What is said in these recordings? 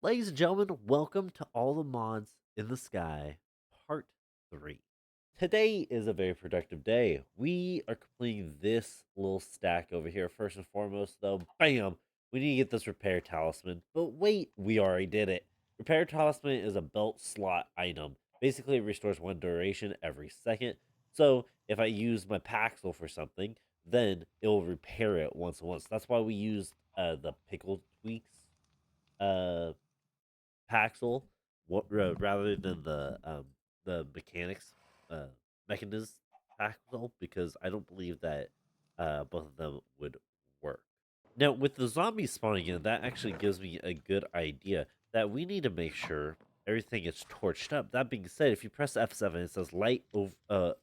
Ladies and gentlemen, welcome to All the Mods in the Sky, Part 3. Today is a very productive day. We are completing this little stack over here. First and foremost, though, bam! We need to get this repair talisman. But wait, we already did it. Repair talisman is a belt slot item. Basically, it restores one duration every second. So if I use my Paxel for something, then it will repair it once and once. That's why we use the pickle tweaks uh Paxel, rather than the mechanics uh mechanism Paxel, because I don't believe that both of them would work. Now with the zombies spawning in, that actually gives me a good idea that we need to make sure everything is torched up. That being said, if you press F7, it says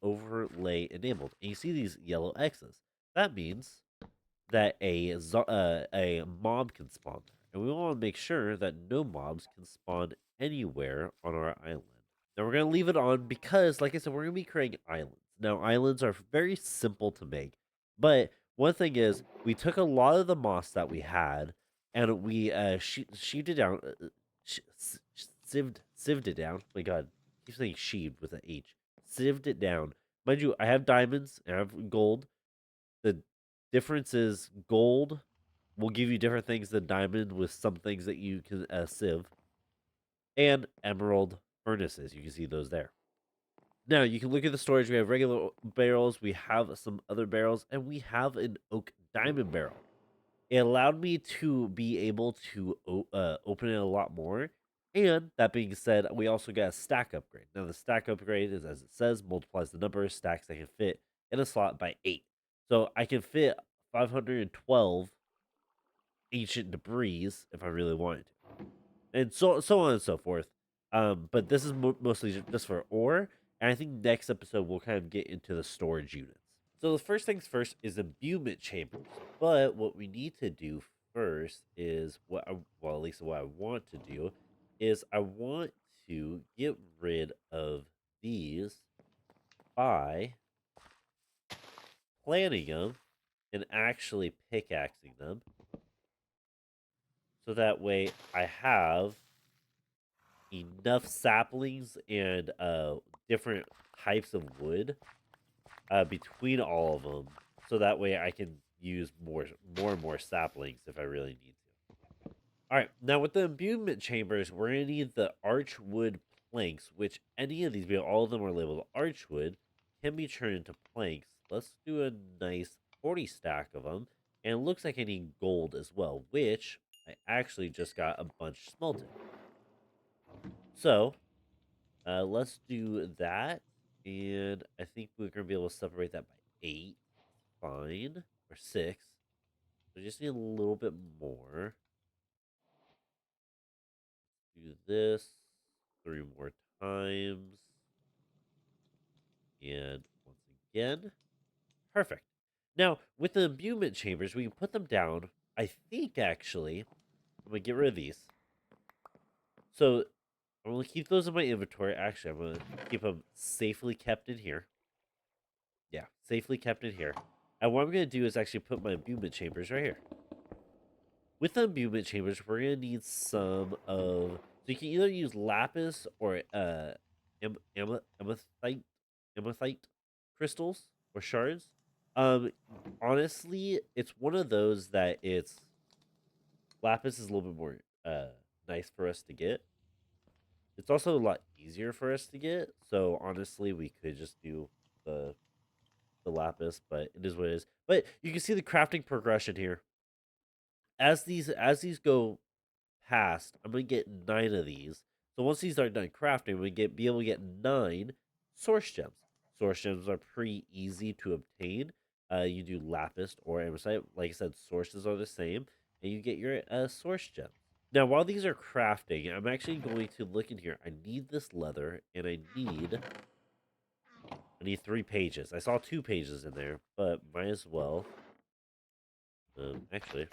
overlay enabled, and you see these yellow X's. That means that a mob can spawn there, and we want to make sure that no mobs can spawn anywhere on our island. Now we're gonna leave it on because, like I said, we're gonna be creating islands. Now islands are very simple to make, but one thing is we took a lot of the moss that we had and we sheaved it down, sieved it down. My God, I keep saying sheaved with an H. Sieved it down. Mind you, I have diamonds and I have gold. The difference is gold will give you different things than diamond, with some things that you can sieve, and emerald furnaces. You can see those there. Now you can look at the storage. We have regular barrels, we have some other barrels, and we have an oak diamond barrel. It allowed me to be able to open it a lot more. And that being said, we also got a stack upgrade. Now, the stack upgrade is, as it says, multiplies the number of stacks I can fit in a slot by 8. So I can fit 512 ancient debris if I really wanted to, and so on and so forth. But this is mostly just for ore, and I think next episode we'll kind of get into the storage units. So the first things first is imbuement chambers. But what we need to do first is well, at least what I want to do is I want to get rid of these by planting them and actually pickaxing them. So that way I have enough saplings and different types of wood between all of them, so that way I can use more and more saplings if I really need to. All right, now with the imbuement chambers, we're gonna need the archwood planks, which any of these, all of them are labeled archwood, can be turned into planks. Let's do a nice 40 stack of them, and it looks like I need gold as well, which I actually just got a bunch smelted. So let's do that. And I think we're going to be able to separate that by 8. Fine. Or 6. So just need a little bit more. Do this 3 more times. And once again. Perfect. Now, with the imbuement chambers, we can put them down. I think, actually, I'm going to get rid of these. So I'm going to keep those in my inventory. Actually, I'm going to keep them safely kept in here. Yeah, safely kept in here. And what I'm going to do is actually put my imbuement chambers right here. With the imbuement chambers, we're going to need some of... So you can either use lapis or amethyte crystals or shards. Honestly, it's one of those that it's... Lapis is a little bit more nice for us to get. It's also a lot easier for us to get. So honestly, we could just do the lapis, but it is what it is. But you can see the crafting progression here. As these go past, I'm gonna get 9 of these. So once these are done crafting, we be able to get 9 source gems. Source gems are pretty easy to obtain. You do lapis or amethyst. Like I said, sources are the same, and you get your source gems. Now, while these are crafting, I'm actually going to look in here. I need this leather, and I need 3 pages. I saw 2 pages in there, but might as well. Actually,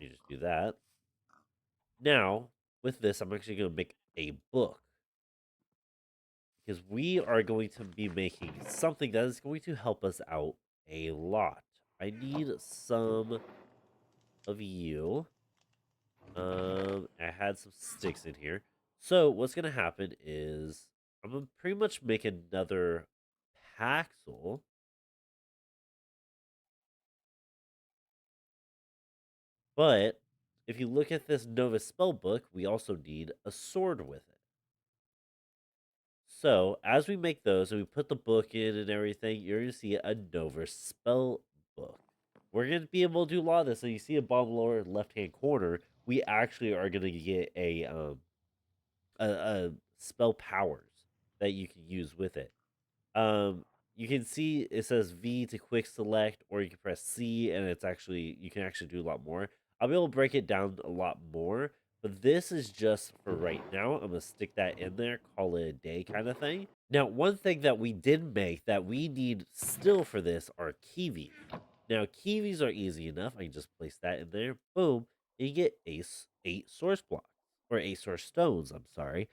you just do that. Now, with this, I'm actually going to make a book, because we are going to be making something that is going to help us out a lot. I need some of you I had some sticks in here. So what's gonna happen is I'm gonna pretty much make another Paxel, but if you look at this Nova spell book, we also need a sword with it. So as we make those and we put the book in and everything, you're gonna see a Nova spell book. We're gonna be able to do a lot of this. So you see a bottom lower left hand corner, we actually are gonna get a spell powers that you can use with it. Um, you can see it says V to quick select, or you can press C, and it's actually you can actually do a lot more. I'll be able to break it down a lot more, but this is just for right now. I'm gonna stick that in there, call it a day, kind of thing. Now, one thing that we did make that we need still for this are kiwis. Now, kiwis are easy enough. I can just place that in there. Boom, and you get eight source blocks or eight source stones. I'm sorry.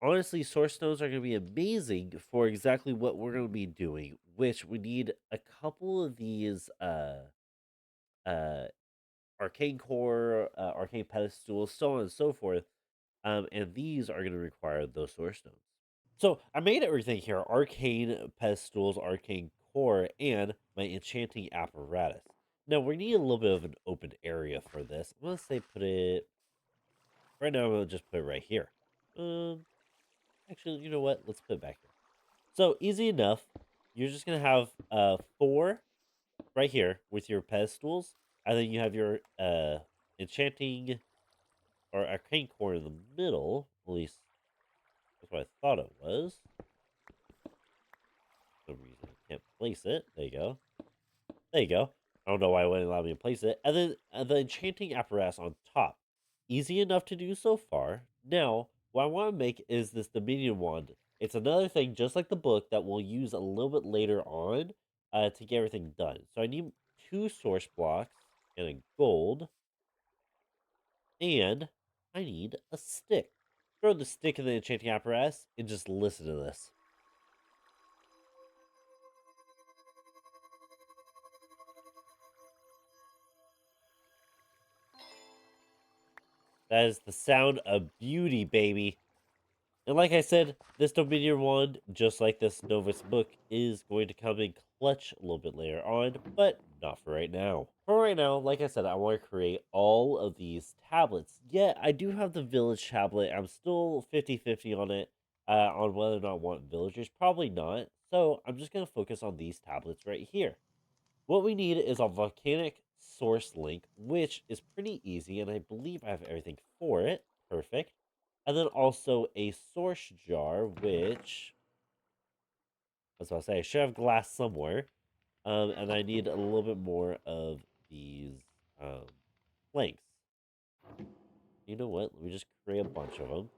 Honestly, source stones are going to be amazing for exactly what we're going to be doing, which we need a couple of these uh arcane core, arcane pedestals, so on and so forth. And these are going to require those source stones. So I made everything here: arcane pedestals, arcane core, and my enchanting apparatus. Now we need a little bit of an open area for this. I'm gonna say put it right now. We'll just put it right here. Um, actually, you know what? Let's put it back here. So easy enough. You're just gonna have four right here with your pedestals, and then you have your enchanting or arcane core in the middle. At least that's what I thought it was. For some reason I can't place it. There you go. There you go. I don't know why it wouldn't allow me to place it. And then the enchanting apparatus on top. Easy enough to do so far. Now, what I want to make is this Dominion wand. It's another thing, just like the book, that we'll use a little bit later on to get everything done. So I need two source blocks and a gold, and I need a stick. Throw the stick in the enchanting apparatus and just listen to this. That is the sound of beauty, baby. And like I said, this Dominion wand, just like this Novus book, is going to come in clutch a little bit later on, but not for right now. For right now, like I said, I want to create all of these tablets. Yet, I do have the village tablet. I'm still 50-50 on it, on whether or not I want villagers. Probably not. So, I'm just going to focus on these tablets right here. What we need is a volcanic source link, which is pretty easy, and I believe I have everything for it. Perfect. And then also a source jar, which, as I was say, I should have glass somewhere. And I need a little bit more of these um, planks. You know what? Let me just create a bunch of them.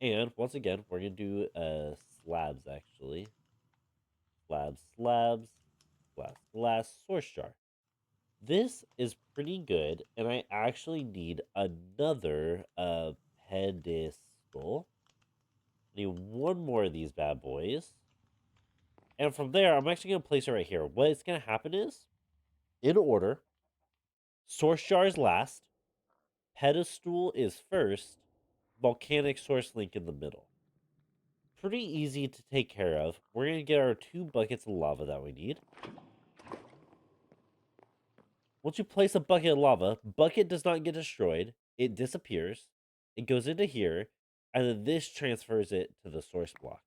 And once again, we're going to do slabs, actually. Slabs, glass, source jar. This is pretty good, and I actually need another pedestal. I need one more of these bad boys. And from there, I'm actually going to place it right here. What's going to happen is, in order, source jar is last, pedestal is first, volcanic source link in the middle. Pretty easy to take care of. We're going to get our 2 buckets of lava that we need. Once you place a bucket of lava, bucket does not get destroyed. It disappears. It goes into here, and then this transfers it to the source block.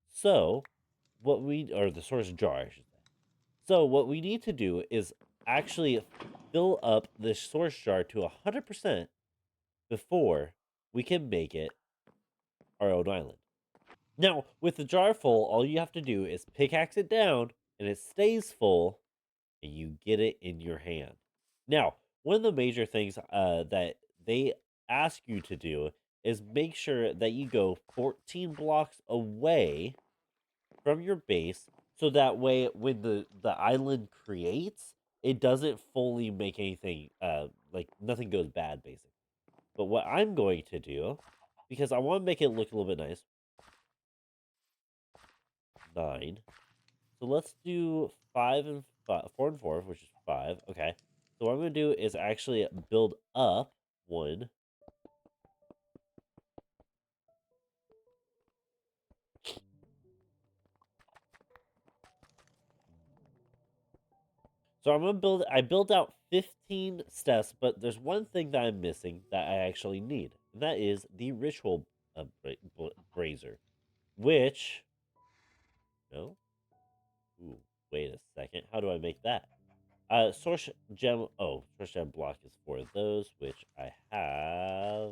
So, or the source jar, I should say. So, what we need to do is actually fill up this source jar to 100% before we can make it our own island. Now, with the jar full, all you have to do is pickaxe it down, and it stays full, and you get it in your hand. Now, one of the major things that they ask you to do is make sure that you go 14 blocks away from your base, so that way when the island creates, it doesn't fully make anything like nothing goes bad basically. But what I'm going to do, because I want to make it look a little bit nice, 9. So let's do 5 and 5, 4 and 4, which is 5. Okay. So what I'm going to do is actually build up one. So I'm going to I built out 15 steps, but there's one thing that I'm missing that I actually need. And that is the ritual brazier, which, no, ooh, wait a second. How do I make that? Source gem. Oh, source gem block is for those, which I have.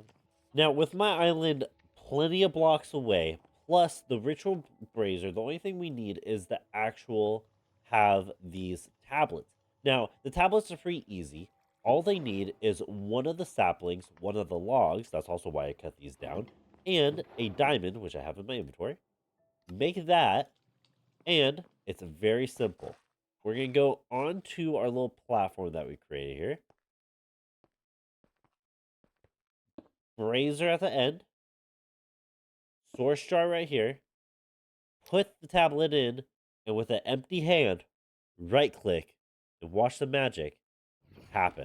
Now, with my island plenty of blocks away, plus the ritual brazier, the only thing we need is the actual have these tablets. Now, the tablets are pretty easy. All they need is one of the saplings, one of the logs. That's also why I cut these down, and a diamond, which I have in my inventory. Make that, and it's very simple. We're going to go onto our little platform that we created here. Brazier at the end. Source jar right here. Put the tablet in, and with an empty hand, right click, and watch the magic happen.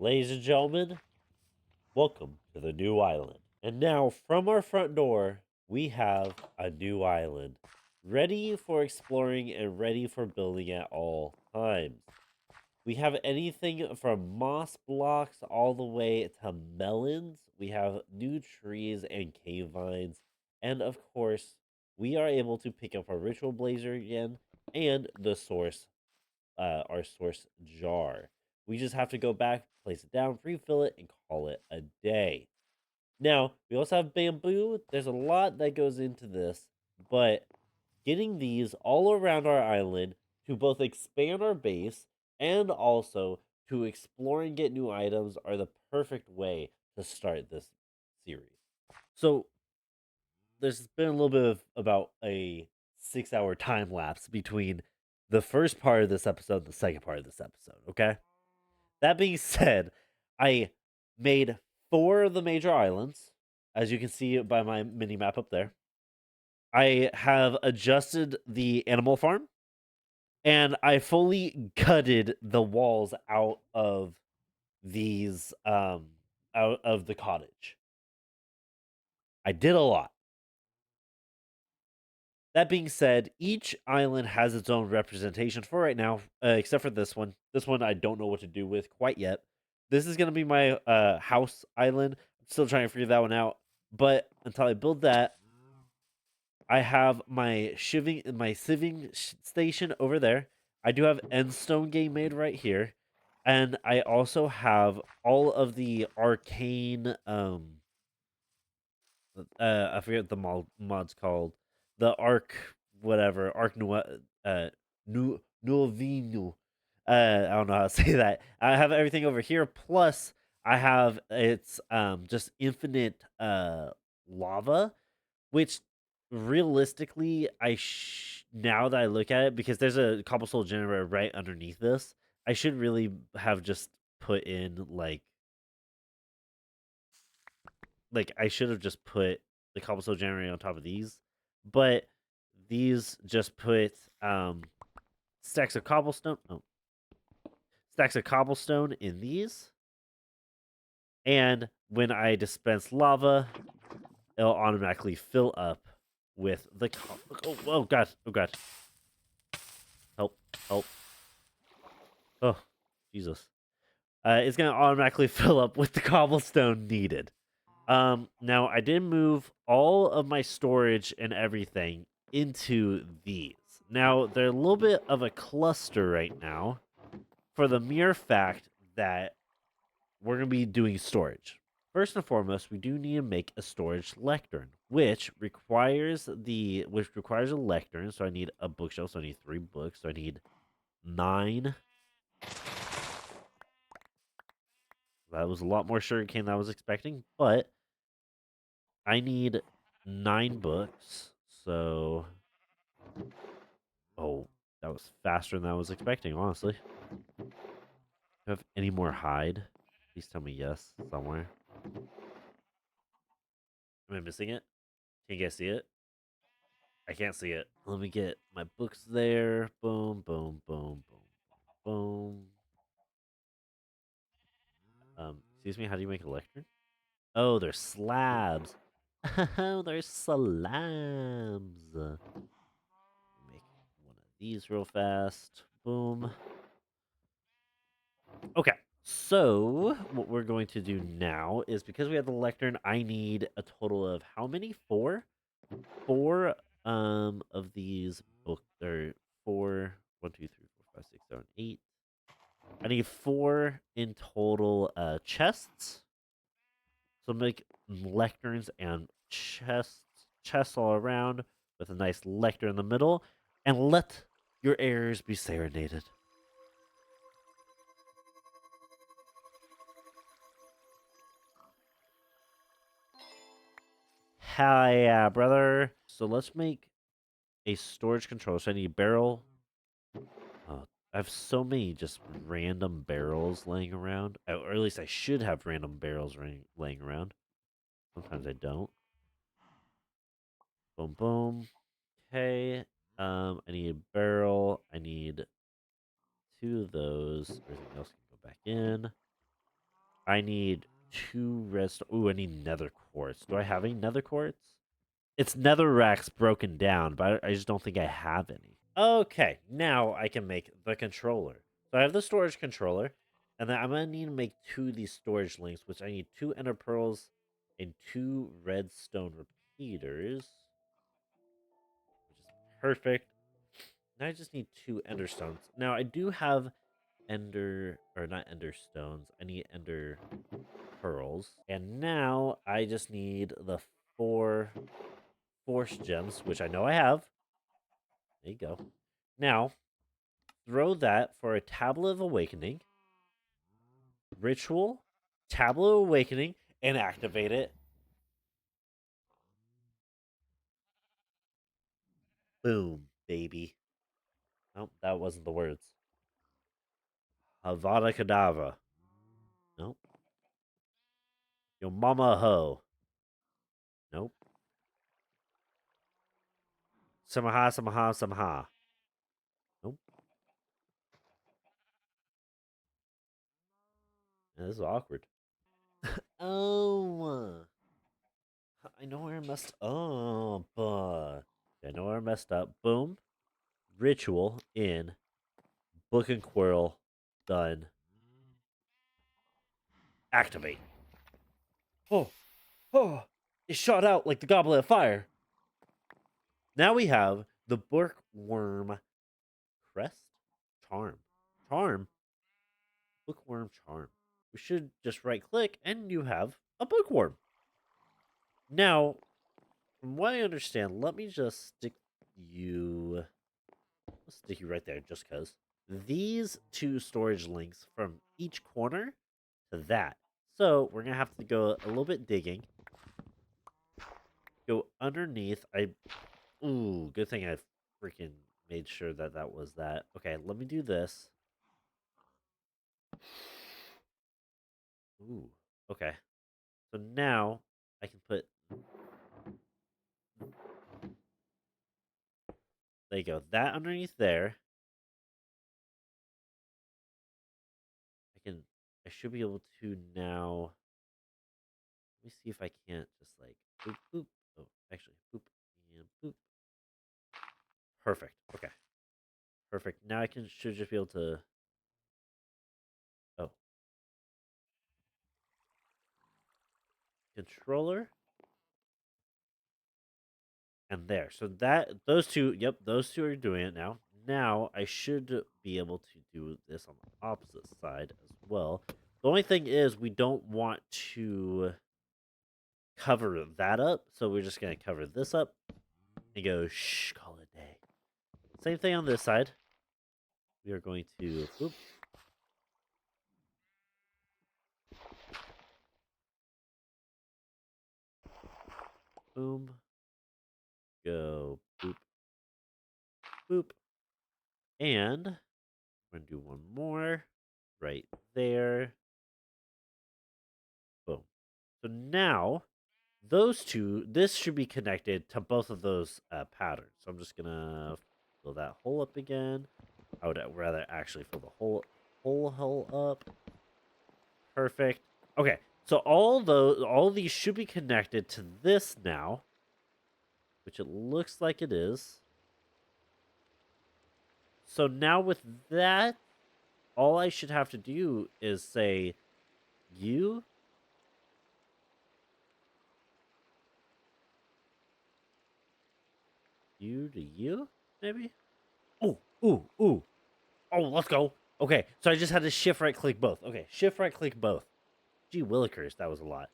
Ladies and gentlemen, welcome to the new island. And now, from our front door, we have a new island, ready for exploring and ready for building at all times. We have anything from moss blocks all the way to melons. We have new trees and cave vines. And of course, we are able to pick up our ritual blazer again and the source, our source jar. We just have to go back, place it down, refill it, and call it a day. Now, we also have bamboo. There's a lot that goes into this, but getting these all around our island to both expand our base and also to explore and get new items are the perfect way to start this series. So, there's been a little bit of about a 6 hour time lapse between the first part of this episode and the second part of this episode, okay? That being said, I made 4 of the major islands, as you can see by my mini map up there. I have adjusted the animal farm, and I fully gutted the walls out of these out of the cottage. I did a lot. That being said, each island has its own representation for right now, except for this one. This one I don't know what to do with quite yet. This is gonna be my house island. I'm still trying to figure that one out. But until I build that, I have my sieving station over there. I do have endstone game made right here, and I also have all of the arcane I forget what the mod's called. The Arc whatever, Arc Nuovinu. I don't know how to say that. I have everything over here. Plus, I have it's just infinite lava, which realistically now that I look at it, because there's a cobblestone generator right underneath this, I should really have just put in like I should have just put the cobblestone generator on top of these, but these just put stacks of cobblestone. Oh, stacks of cobblestone in these, and when I dispense lava, it'll automatically fill up with the. Oh god! Oh god! Help! Help! Oh Jesus! It's gonna automatically fill up with the cobblestone needed. Now I did move all of my storage and everything into these. Now they're a little bit of a cluster right now for the mere fact that we're going to be doing storage. First and foremost, we do need to make a storage lectern, which requires a lectern. So I need a bookshelf. So I need 3 books. So I need 9. That was a lot more sugarcane than I was expecting, but I need 9 books. So, oh, that was faster than I was expecting, honestly. Do I have any more hide? Please tell me yes somewhere. Am I missing it? Can you guys see it? I can't see it. Let me get my books there. Boom, boom, boom, boom, boom. Excuse me, how do you make a lectern? Oh, they're slabs. Oh, they're slabs. Make one of these real fast. Boom. Okay, so what we're going to do now is because we have the lectern, I need a total of how many? Four? Four of these book or four, 1, 2, 3, 4, 5, 6, 7, 8. I need four in total chests. So make lecterns and chests all around with a nice lectern in the middle, and let your heirs be serenaded. Hell yeah, brother. So let's make a storage controller. So I need a barrel. I have so many just random barrels laying around. Or at least I should have random barrels laying around. Sometimes I don't. Boom, boom. Okay. I need a barrel. I need two of those. Everything else can go back in. I need two redstone. Ooh, I need nether quartz. Do I have any nether quartz? It's netherrack's broken down, but I just don't think I have any. Okay, now I can make the controller. So I have the storage controller, and then I'm gonna need to make two of these storage links, which I need two ender pearls and two redstone repeaters, which is perfect. Now I just need two ender stones. Now I do have ender or not ender stones. I need ender pearls, and now I just need the four force gems, which I know I have. There you go. Now throw that for a tablet of awakening, ritual, tablet of awakening, and activate it. Boom, baby. Nope, that wasn't the words. Avada Kedavra. Nope. Yo mama ho. Nope. Samaha, samaha, samaha. Nope. Yeah, this is awkward. Oh. I know where I messed up. I know where I messed up. Boom. Ritual in. Book and Quirrell. Done. Activate. Oh. Oh. It shot out like the goblet of fire. Now we have the bookworm crest charm. Charm? Bookworm charm. We should just right click and you have a bookworm. Now, from what I understand, let me just stick you. Let's stick you right there just because. These two storage links from each corner to that. So we're going to have to go a little bit digging. Go underneath. Ooh, good thing I freaking made sure that that was that. Okay, let me do this. Ooh, okay. So now I can put. There you go. That underneath there. I can. I should be able to now. Let me see if I can't just like boop boop. Oh, actually, boop and boop. Perfect. Okay. Perfect. Now I can should just be able to. Oh, controller and there. So that those two. Yep, those two are doing it now. Now I should be able to do this on the opposite side as well. The only thing is we don't want to cover that up, so we're just gonna cover this up and go shh, call it a day. Same thing on this side. We are going to boop, boom, go boop, boop, and we're gonna do one more. right there. Boom. So now those two, this should be connected to both of those patterns. So I'm just gonna fill that hole up again. I would rather actually fill the whole up. Perfect. Okay, so all these should be connected to this now, which it looks like it is. So now with that, all I should have to do is say you, you to you, maybe? Ooh, ooh, ooh. Oh, let's go. Okay, so I just had to shift right click both. Okay, shift right click both. Gee willikers, that was a lot.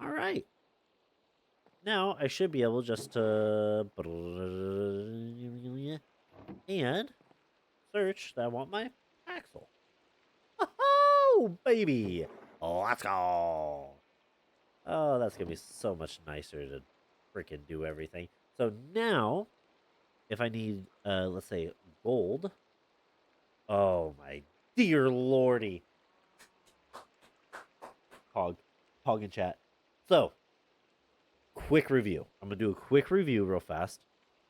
All right. Now I should be able just to and search that I want my axle. Oh, baby. Let's go. Oh, that's going to be so much nicer to freaking do everything. So now, if I need, let's say, gold. Oh, my dear lordy. Hog. Hog in chat. So, quick review. I'm going to do a quick review real fast.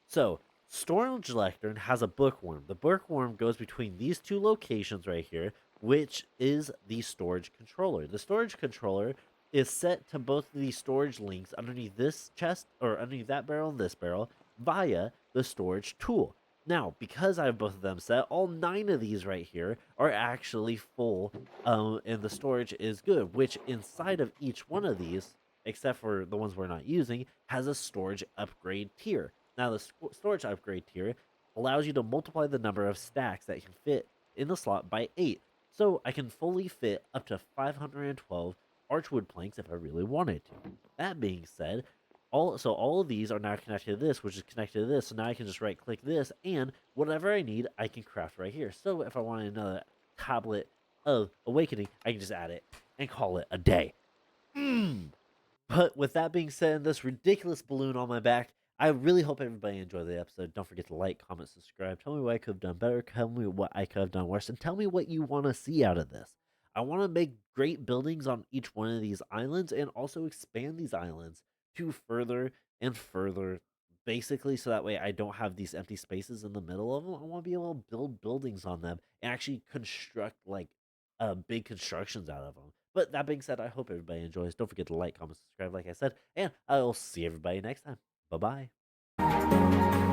So, Storage Lectern has a bookworm. The bookworm goes between these two locations right here, which is the storage controller. The storage controller is set to both of these storage links underneath this chest or underneath that barrel and this barrel via the storage tool. Now, because I have both of them set, all 9 of these right here are actually full, and the storage is good, which inside of each one of these, except for the ones we're not using, has a storage upgrade tier. Now, the storage upgrade tier allows you to multiply the number of stacks that can fit in the slot by 8. So I can fully fit up to 512 archwood planks if I really wanted to. That being said, all of these are now connected to this, which is connected to this. So now I can just right click this, and whatever I need, I can craft right here. So if I wanted another tablet of awakening, I can just add it and call it a day. Mmm. But with that being said, and this ridiculous balloon on my back, I really hope everybody enjoyed the episode. Don't forget to like, comment, subscribe. Tell me what I could have done better. Tell me what I could have done worse. And tell me what you want to see out of this. I want to make great buildings on each one of these islands and also expand these islands to further and further. Basically, so that way I don't have these empty spaces in the middle of them. I want to be able to build buildings on them and actually construct like big constructions out of them. But that being said, I hope everybody enjoys. Don't forget to like, comment, subscribe, like I said, and I'll see everybody next time. Bye bye.